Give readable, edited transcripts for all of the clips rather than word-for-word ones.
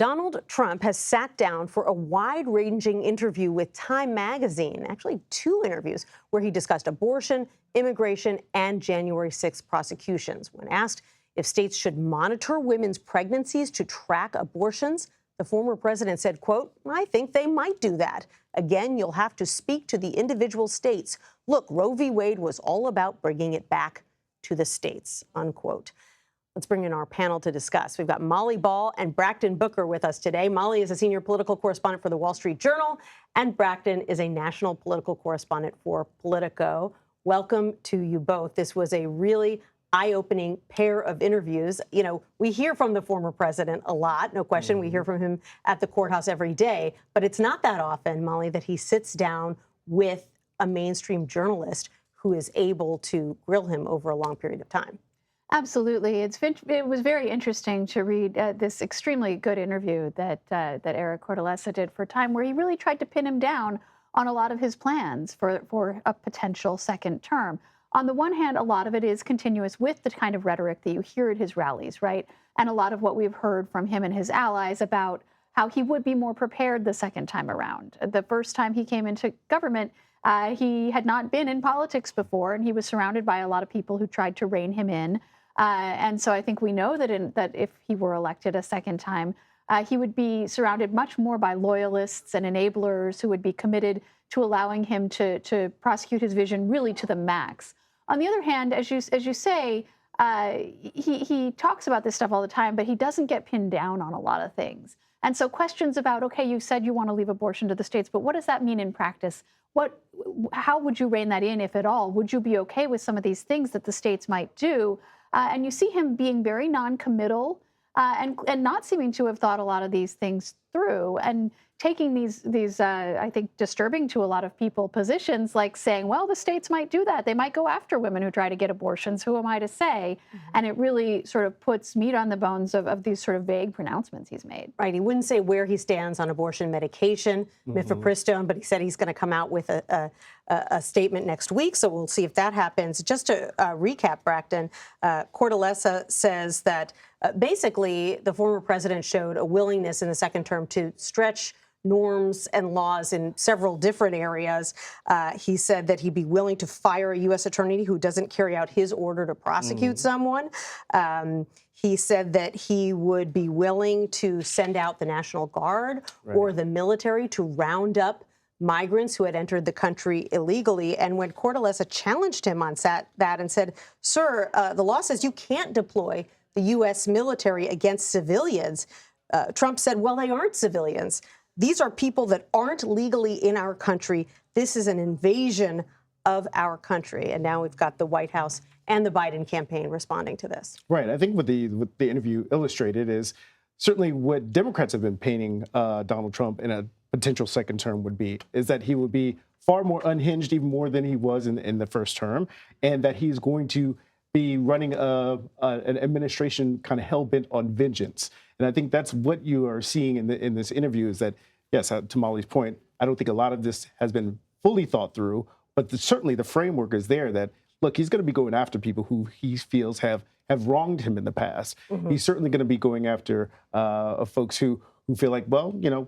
Donald Trump has sat down for a wide-ranging interview with Time magazine, actually 2 interviews, where he discussed abortion, immigration, and January 6th prosecutions. When asked if states should monitor women's pregnancies to track abortions, the former president said, quote, "I think they might do that. Again, you'll have to speak to the individual states. Look, Roe v. Wade was all about bringing it back to the states," unquote. Let's bring in our panel to discuss. We've got Molly Ball and Brakkton Booker with us today. Molly is a senior political correspondent for the Wall Street Journal, and Brakkton is a national political correspondent for Politico. Welcome to you both. This was a really eye-opening pair of interviews. You know, we hear from the former president a lot, no question. We hear from him at the courthouse every day, but it's not that often, Molly, that he sits down with a mainstream journalist who is able to grill him over a long period of time. Absolutely. It was very interesting to read this extremely good interview that Eric Cortellessa did for Time, where he really tried to pin him down on a lot of his plans for a potential second term. On the one hand, a lot of it is continuous with the kind of rhetoric that you hear at his rallies, right? And a lot of what we've heard from him and his allies about how he would be more prepared the second time around. The first time he came into government, he had not been in politics before, and he was surrounded by a lot of people who tried to rein him in. And so I think we know that if he were elected a second time, he would be surrounded much more by loyalists and enablers who would be committed to allowing him to prosecute his vision really to the max. On the other hand, as you say, he talks about this stuff all the time, but he doesn't get pinned down on a lot of things. And so questions about, okay, you said you want to leave abortion to the states, but what does that mean in practice? How would you rein that in, if at all? Would you be okay with some of these things that the states might do? And you see him being very non-committal and not seeming to have thought a lot of these things through, and taking these I think, disturbing to a lot of people positions, like saying, well, the states might do that. They might go after women who try to get abortions. Who am I to say? Mm-hmm. And it really sort of puts meat on the bones of these sort of vague pronouncements he's made. Right. He wouldn't say where he stands on abortion medication, mifepristone, but he said he's going to come out with a statement next week. So we'll see if that happens. Just to recap, Brakkton, Cortellessa says that basically the former president showed a willingness in the second term to stretch norms and laws in several different areas. He said that he'd be willing to fire a U.S. attorney who doesn't carry out his order to prosecute someone. He said that he would be willing to send out the National Guard or the military to round up migrants who had entered the country illegally. And when Cortellessa challenged him on that and said, sir, the law says you can't deploy the U.S. military against civilians, Trump said, well, they aren't civilians. These are people that aren't legally in our country. This is an invasion of our country. And now we've got the White House and the Biden campaign responding to this. Right. I think what the interview illustrated is certainly what Democrats have been painting Donald Trump in a potential second term is that he would be far more unhinged, even more than he was in the first term, and that he's going to be running an administration kind of hell-bent on vengeance. And I think that's what you are seeing in this interview is that, yes, to Molly's point, I don't think a lot of this has been fully thought through, but certainly the framework is there that, look, he's going to be going after people who he feels have wronged him in the past. He's certainly going to be going after folks who feel like, well, you know,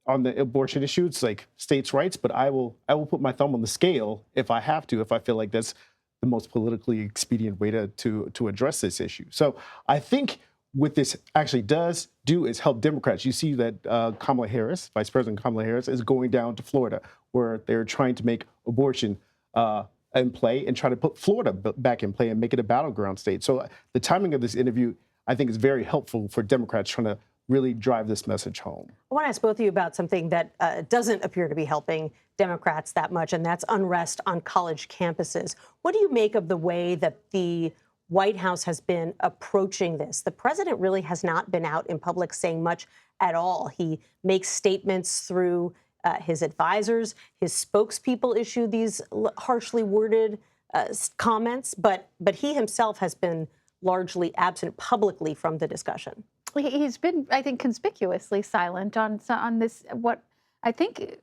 on the abortion issue, it's like states' rights, but I will put my thumb on the scale if I have to, if I feel like that's the most politically expedient way to address this issue. So I think what this actually does is help Democrats. You see that Kamala Harris, Vice President Kamala Harris, is going down to Florida, where they're trying to make abortion in play and try to put Florida back in play and make it a battleground state. So the timing of this interview, I think, is very helpful for Democrats trying to really drive this message home. I want to ask both of you about something that doesn't appear to be helping Democrats that much, and that's unrest on college campuses. What do you make of the way that the White House has been approaching this? The president really has not been out in public saying much at all. He makes statements through his advisors. His spokespeople issue these harshly worded comments, but he himself has been largely absent publicly from the discussion. He's been, I think, conspicuously silent on this, what I think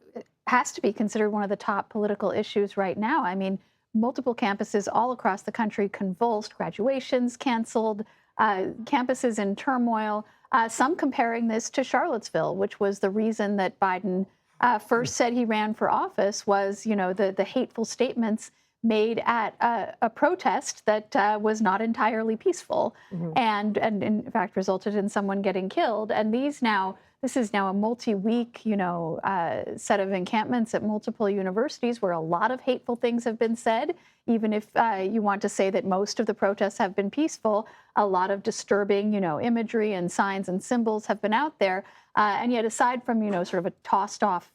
has to be considered one of the top political issues right now. I mean, multiple campuses all across the country convulsed, graduations canceled, campuses in turmoil. Some comparing this to Charlottesville, which was the reason that Biden first said he ran for office, was, the hateful statements made at a protest that was not entirely peaceful, and in fact resulted in someone getting killed. And this is now a multi-week, set of encampments at multiple universities where a lot of hateful things have been said. Even if you want to say that most of the protests have been peaceful, a lot of disturbing, imagery and signs and symbols have been out there. And yet, aside from, sort of a tossed-off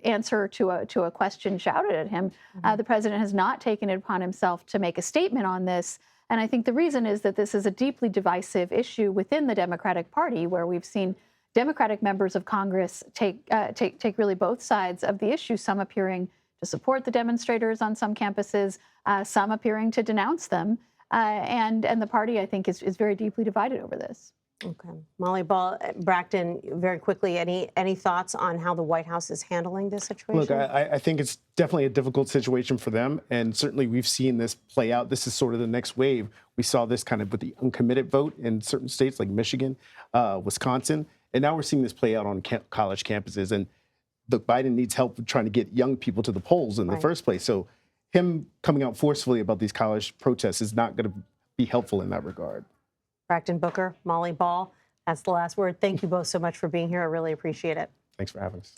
answer to a question shouted at him, the president has not taken it upon himself to make a statement on this. And I think the reason is that this is a deeply divisive issue within the Democratic Party, where we've seen Democratic members of Congress take really both sides of the issue, some appearing to support the demonstrators on some campuses, some appearing to denounce them. And the party, I think, is very deeply divided over this. Okay. Molly Ball, Brakkton, very quickly, any thoughts on how the White House is handling this situation? Look, I think it's definitely a difficult situation for them. And certainly we've seen this play out. This is sort of the next wave. We saw this kind of with the uncommitted vote in certain states like Michigan, Wisconsin. And now we're seeing this play out on college campuses. And Biden needs help with trying to get young people to the polls in the first place. So him coming out forcefully about these college protests is not going to be helpful in that regard. Brakkton Booker, Molly Ball, that's the last word. Thank you both so much for being here. I really appreciate it. Thanks for having us.